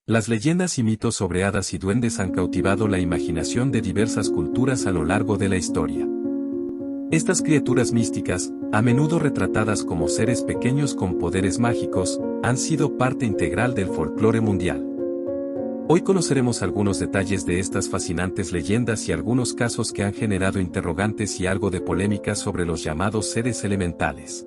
Las leyendas y mitos sobre hadas y duendes han cautivado la imaginación de diversas culturas a lo largo de la historia. Estas criaturas místicas, a menudo retratadas como seres pequeños con poderes mágicos, han sido parte integral del folclore mundial. Hoy conoceremos algunos detalles de estas fascinantes leyendas y algunos casos que han generado interrogantes y algo de polémica sobre los llamados seres elementales.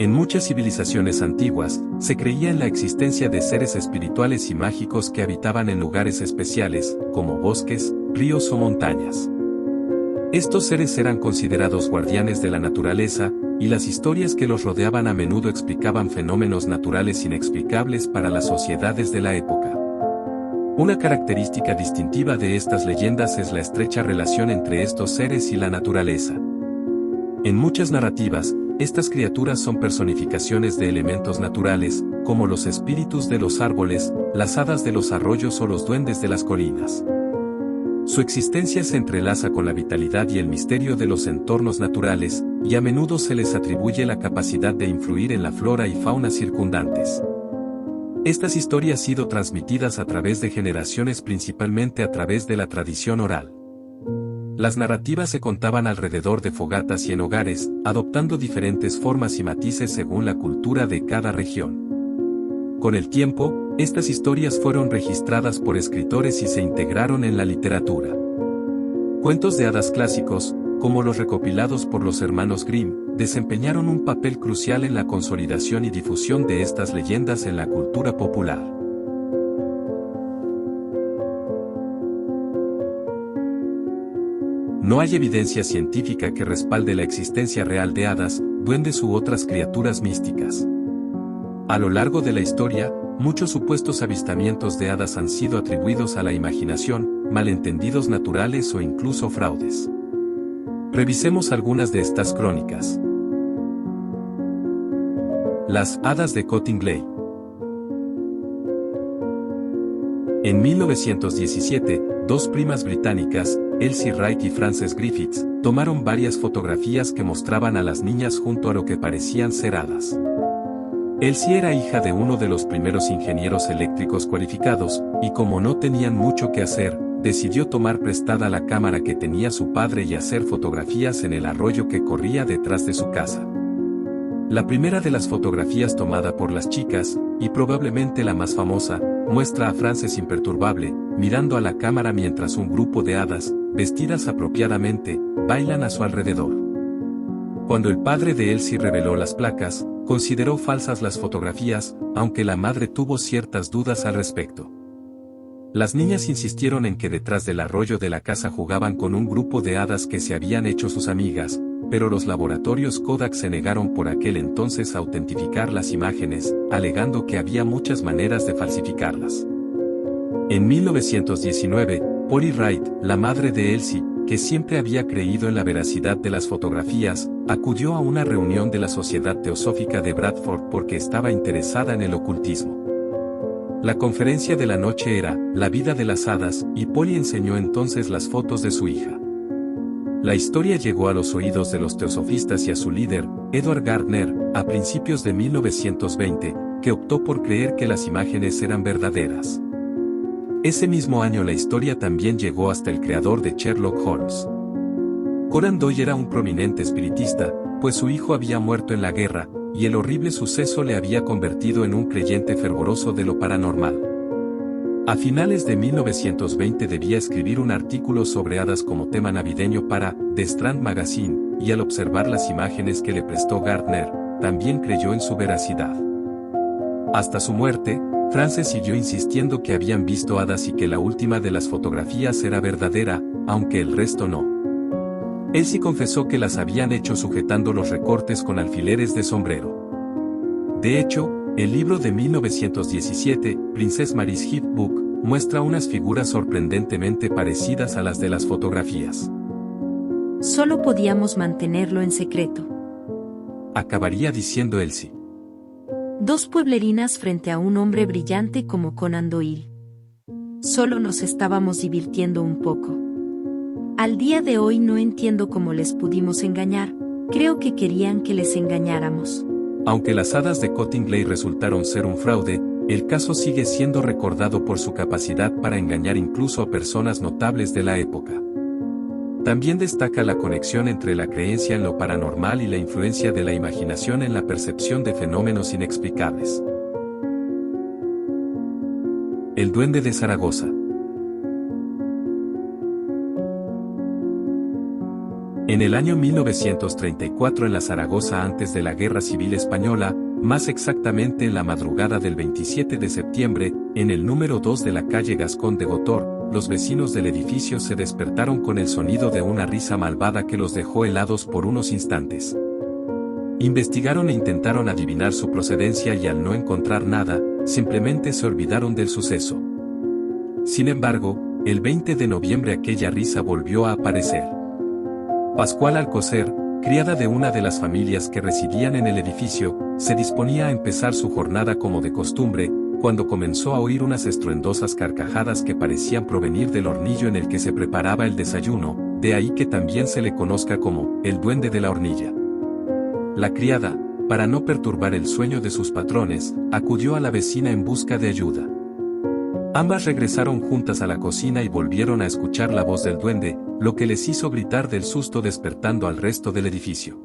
En muchas civilizaciones antiguas, se creía en la existencia de seres espirituales y mágicos que habitaban en lugares especiales, como bosques, ríos o montañas. Estos seres eran considerados guardianes de la naturaleza, y las historias que los rodeaban a menudo explicaban fenómenos naturales inexplicables para las sociedades de la época. Una característica distintiva de estas leyendas es la estrecha relación entre estos seres y la naturaleza. En muchas narrativas, estas criaturas son personificaciones de elementos naturales, como los espíritus de los árboles, las hadas de los arroyos o los duendes de las colinas. Su existencia se entrelaza con la vitalidad y el misterio de los entornos naturales, y a menudo se les atribuye la capacidad de influir en la flora y fauna circundantes. Estas historias han sido transmitidas a través de generaciones principalmente a través de la tradición oral. Las narrativas se contaban alrededor de fogatas y en hogares, adoptando diferentes formas y matices según la cultura de cada región. Con el tiempo, estas historias fueron registradas por escritores y se integraron en la literatura. Cuentos de hadas clásicos, como los recopilados por los hermanos Grimm, desempeñaron un papel crucial en la consolidación y difusión de estas leyendas en la cultura popular. No hay evidencia científica que respalde la existencia real de hadas, duendes u otras criaturas místicas. A lo largo de la historia, muchos supuestos avistamientos de hadas han sido atribuidos a la imaginación, malentendidos naturales o incluso fraudes. Revisemos algunas de estas crónicas. Las hadas de Cottingley. En 1917, dos primas británicas, Elsie Wright y Frances Griffiths, tomaron varias fotografías que mostraban a las niñas junto a lo que parecían ser hadas. Elsie era hija de uno de los primeros ingenieros eléctricos cualificados, y como no tenían mucho que hacer, decidió tomar prestada la cámara que tenía su padre y hacer fotografías en el arroyo que corría detrás de su casa. La primera de las fotografías tomada por las chicas, y probablemente la más famosa, muestra a Frances imperturbable, mirando a la cámara mientras un grupo de hadas, vestidas apropiadamente, bailan a su alrededor. Cuando el padre de Elsie reveló las placas, consideró falsas las fotografías, aunque la madre tuvo ciertas dudas al respecto. Las niñas insistieron en que detrás del arroyo de la casa jugaban con un grupo de hadas que se habían hecho sus amigas, pero los laboratorios Kodak se negaron por aquel entonces a autentificar las imágenes, alegando que había muchas maneras de falsificarlas. En 1919, Polly Wright, la madre de Elsie, que siempre había creído en la veracidad de las fotografías, acudió a una reunión de la Sociedad Teosófica de Bradford porque estaba interesada en el ocultismo. La conferencia de la noche era La vida de las hadas, y Polly enseñó entonces las fotos de su hija. La historia llegó a los oídos de los teosofistas y a su líder, Edward Gardner, a principios de 1920, que optó por creer que las imágenes eran verdaderas. Ese mismo año la historia también llegó hasta el creador de Sherlock Holmes. Conan Doyle era un prominente espiritista, pues su hijo había muerto en la guerra, y el horrible suceso le había convertido en un creyente fervoroso de lo paranormal. A finales de 1920 debía escribir un artículo sobre hadas como tema navideño para The Strand Magazine, y al observar las imágenes que le prestó Gardner, también creyó en su veracidad. Hasta su muerte, Frances siguió insistiendo que habían visto hadas y que la última de las fotografías era verdadera, aunque el resto no. Elsie confesó que las habían hecho sujetando los recortes con alfileres de sombrero. De hecho, el libro de 1917, Princess Mary's Gift Book, muestra unas figuras sorprendentemente parecidas a las de las fotografías. Solo podíamos mantenerlo en secreto. Acabaría diciendo Elsie. Dos pueblerinas frente a un hombre brillante como Conan Doyle. Solo nos estábamos divirtiendo un poco. Al día de hoy no entiendo cómo les pudimos engañar, creo que querían que les engañáramos. Aunque las hadas de Cottingley resultaron ser un fraude, el caso sigue siendo recordado por su capacidad para engañar incluso a personas notables de la época. También destaca la conexión entre la creencia en lo paranormal y la influencia de la imaginación en la percepción de fenómenos inexplicables. El Duende de Zaragoza. En el año 1934 en la Zaragoza antes de la Guerra Civil Española, más exactamente en la madrugada del 27 de septiembre, en el número 2 de la calle Gascón de Gotor, los vecinos del edificio se despertaron con el sonido de una risa malvada que los dejó helados por unos instantes. Investigaron e intentaron adivinar su procedencia y al no encontrar nada, simplemente se olvidaron del suceso. Sin embargo, el 20 de noviembre aquella risa volvió a aparecer. Pascual Alcocer, criada de una de las familias que residían en el edificio, se disponía a empezar su jornada como de costumbre, cuando comenzó a oír unas estruendosas carcajadas que parecían provenir del hornillo en el que se preparaba el desayuno, de ahí que también se le conozca como el duende de la hornilla. La criada, para no perturbar el sueño de sus patrones, acudió a la vecina en busca de ayuda. Ambas regresaron juntas a la cocina y volvieron a escuchar la voz del duende, lo que les hizo gritar del susto despertando al resto del edificio.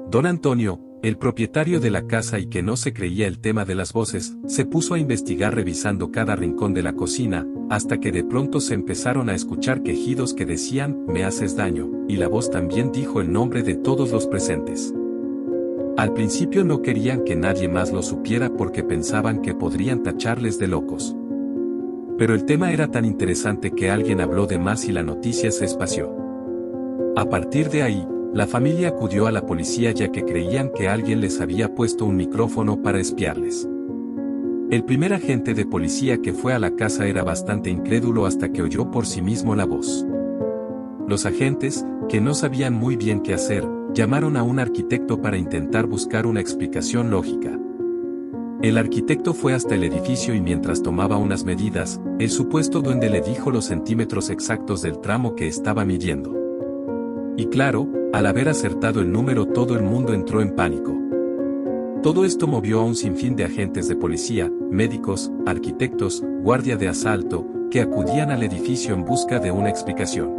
Don Antonio, el propietario de la casa y que no se creía el tema de las voces, se puso a investigar revisando cada rincón de la cocina, hasta que de pronto se empezaron a escuchar quejidos que decían, "me haces daño", y la voz también dijo el nombre de todos los presentes. Al principio no querían que nadie más lo supiera porque pensaban que podrían tacharles de locos. Pero el tema era tan interesante que alguien habló de más y la noticia se esparció. A partir de ahí, la familia acudió a la policía ya que creían que alguien les había puesto un micrófono para espiarles. El primer agente de policía que fue a la casa era bastante incrédulo hasta que oyó por sí mismo la voz. Los agentes, que no sabían muy bien qué hacer, llamaron a un arquitecto para intentar buscar una explicación lógica. El arquitecto fue hasta el edificio y mientras tomaba unas medidas, el supuesto duende le dijo los centímetros exactos del tramo que estaba midiendo. Y claro, al haber acertado el número todo el mundo entró en pánico. Todo esto movió a un sinfín de agentes de policía, médicos, arquitectos, guardia de asalto, que acudían al edificio en busca de una explicación.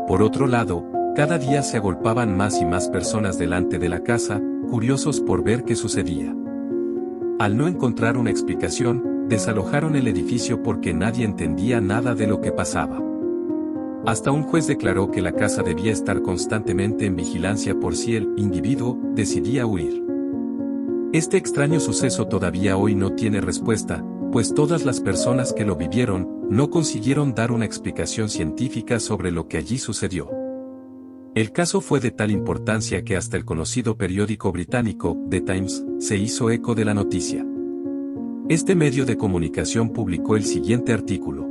Por otro lado, cada día se agolpaban más y más personas delante de la casa, curiosos por ver qué sucedía. Al no encontrar una explicación, desalojaron el edificio porque nadie entendía nada de lo que pasaba. Hasta un juez declaró que la casa debía estar constantemente en vigilancia por si el individuo decidía huir. Este extraño suceso todavía hoy no tiene respuesta, pues todas las personas que lo vivieron no consiguieron dar una explicación científica sobre lo que allí sucedió. El caso fue de tal importancia que hasta el conocido periódico británico, The Times, se hizo eco de la noticia. Este medio de comunicación publicó el siguiente artículo.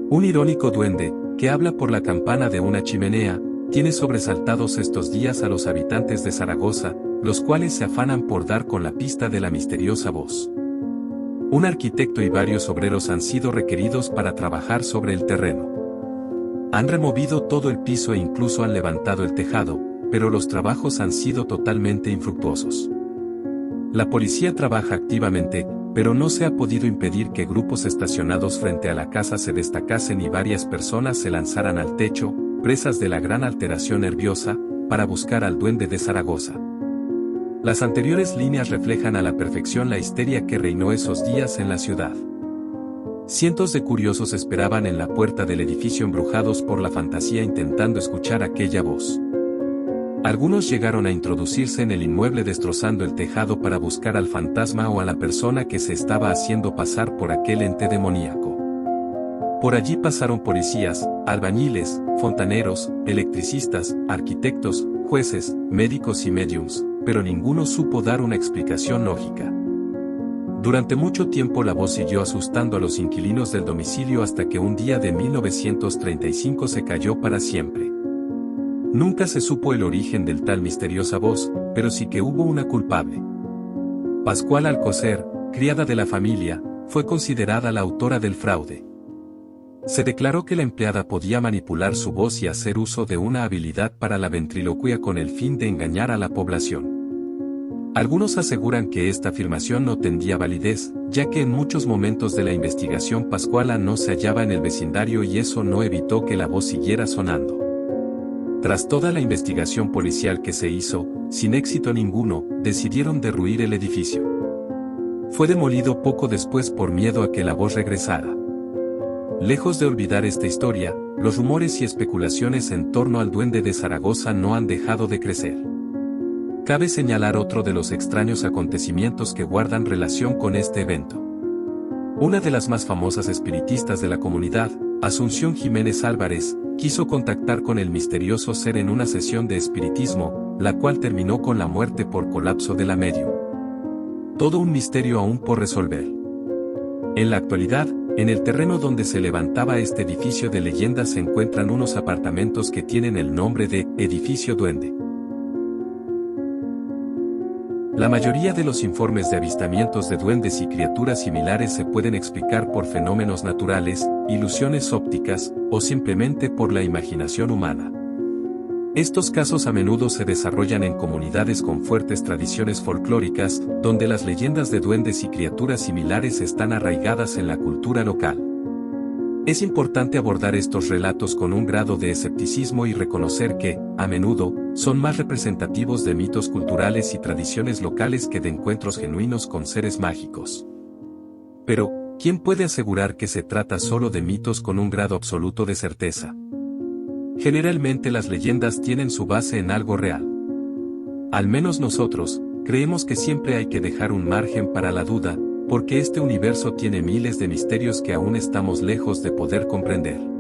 Un irónico duende, que habla por la campana de una chimenea, tiene sobresaltados estos días a los habitantes de Zaragoza, los cuales se afanan por dar con la pista de la misteriosa voz. Un arquitecto y varios obreros han sido requeridos para trabajar sobre el terreno. Han removido todo el piso e incluso han levantado el tejado, pero los trabajos han sido totalmente infructuosos. La policía trabaja activamente, pero no se ha podido impedir que grupos estacionados frente a la casa se destacasen y varias personas se lanzaran al techo, presas de la gran alteración nerviosa, para buscar al duende de Zaragoza. Las anteriores líneas reflejan a la perfección la histeria que reinó esos días en la ciudad. Cientos de curiosos esperaban en la puerta del edificio embrujados por la fantasía intentando escuchar aquella voz. Algunos llegaron a introducirse en el inmueble destrozando el tejado para buscar al fantasma o a la persona que se estaba haciendo pasar por aquel ente demoníaco. Por allí pasaron policías, albañiles, fontaneros, electricistas, arquitectos, jueces, médicos y médiums, pero ninguno supo dar una explicación lógica. Durante mucho tiempo la voz siguió asustando a los inquilinos del domicilio hasta que un día de 1935 se cayó para siempre. Nunca se supo el origen del tal misteriosa voz, pero sí que hubo una culpable. Pascuala Alcocer, criada de la familia, fue considerada la autora del fraude. Se declaró que la empleada podía manipular su voz y hacer uso de una habilidad para la ventriloquía con el fin de engañar a la población. Algunos aseguran que esta afirmación no tendría validez, ya que en muchos momentos de la investigación Pascuala no se hallaba en el vecindario y eso no evitó que la voz siguiera sonando. Tras toda la investigación policial que se hizo, sin éxito ninguno, decidieron derruir el edificio. Fue demolido poco después por miedo a que la voz regresara. Lejos de olvidar esta historia, los rumores y especulaciones en torno al duende de Zaragoza no han dejado de crecer. Cabe señalar otro de los extraños acontecimientos que guardan relación con este evento. Una de las más famosas espiritistas de la comunidad, Asunción Jiménez Álvarez, quiso contactar con el misterioso ser en una sesión de espiritismo, la cual terminó con la muerte por colapso de la medium. Todo un misterio aún por resolver. En la actualidad, en el terreno donde se levantaba este edificio de leyendas se encuentran unos apartamentos que tienen el nombre de Edificio Duende. La mayoría de los informes de avistamientos de duendes y criaturas similares se pueden explicar por fenómenos naturales, ilusiones ópticas, o simplemente por la imaginación humana. Estos casos a menudo se desarrollan en comunidades con fuertes tradiciones folclóricas, donde las leyendas de duendes y criaturas similares están arraigadas en la cultura local. Es importante abordar estos relatos con un grado de escepticismo y reconocer que, a menudo, son más representativos de mitos culturales y tradiciones locales que de encuentros genuinos con seres mágicos. Pero, ¿quién puede asegurar que se trata solo de mitos con un grado absoluto de certeza? Generalmente las leyendas tienen su base en algo real. Al menos nosotros, creemos que siempre hay que dejar un margen para la duda, porque este universo tiene miles de misterios que aún estamos lejos de poder comprender.